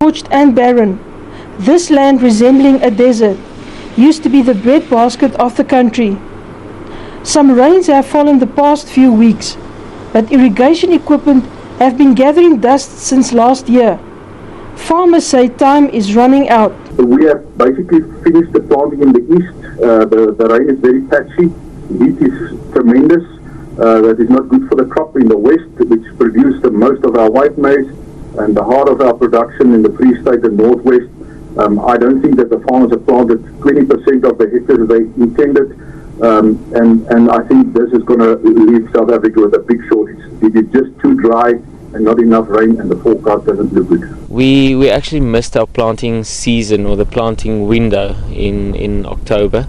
scorched and barren. This land, resembling a desert, used to be the breadbasket of the country. Some rains have fallen the past few weeks, but irrigation equipment have been gathering dust since last year. Farmers say time is running out. We have basically finished the planting in the east. The rain is very patchy. Heat is tremendous. That is not good for the crop in the west, which produce the most of our white maize and the heart of our production in the Free State and Northwest. I don't think that the farmers have planted 20% of the hectares they intended, and I think this is going to leave South Africa with a big shortage. It is just too dry and not enough rain, and the forecast doesn't look good. We actually missed our planting season, or the planting window, in October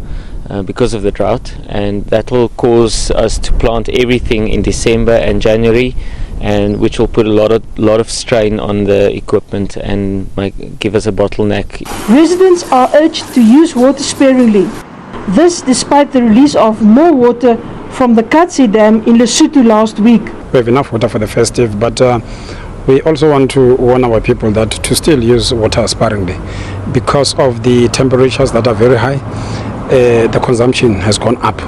because of the drought, and that will cause us to plant everything in December and January, and which will put a lot of strain on the equipment and might give us a bottleneck. Residents are urged to use water sparingly. This despite the release of more water from the Katse Dam in Lesotho last week. We have enough water for the festive, but we also want to warn our people that to still use water sparingly. Because of the temperatures that are very high, the consumption has gone up.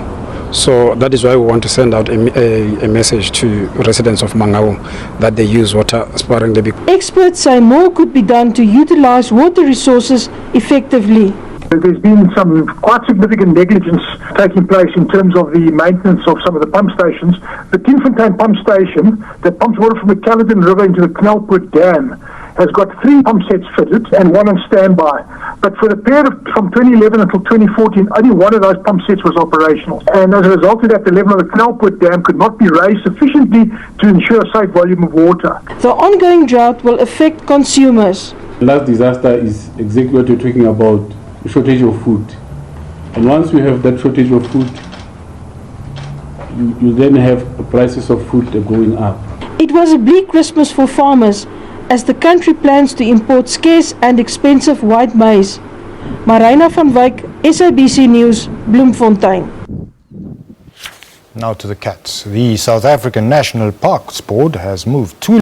So that is why we want to send out a message to residents of Mangaung that they use water sparingly. Experts say more could be done to utilize water resources effectively. There's been some quite significant negligence taking place in terms of the maintenance of some of the pump stations. The Bloemfontein pump station that pumps water from the Caledon River into the Knelput Dam has got 3 pump sets fitted and 1 on standby. But for the period from 2011 until 2014, only 1 of those pump sets was operational. And as a result of that, the level of the Knelput Dam could not be raised sufficiently to ensure a safe volume of water. The ongoing drought will affect consumers. The last disaster is exactly what you're talking about, the shortage of food. And once you have that shortage of food, you then have the prices of food going up. It was a bleak Christmas for farmers as the country plans to import scarce and expensive white maize. Marina van Wyk, SABC News, Bloemfontein. Now to the cats. The South African National Parks Board has moved 2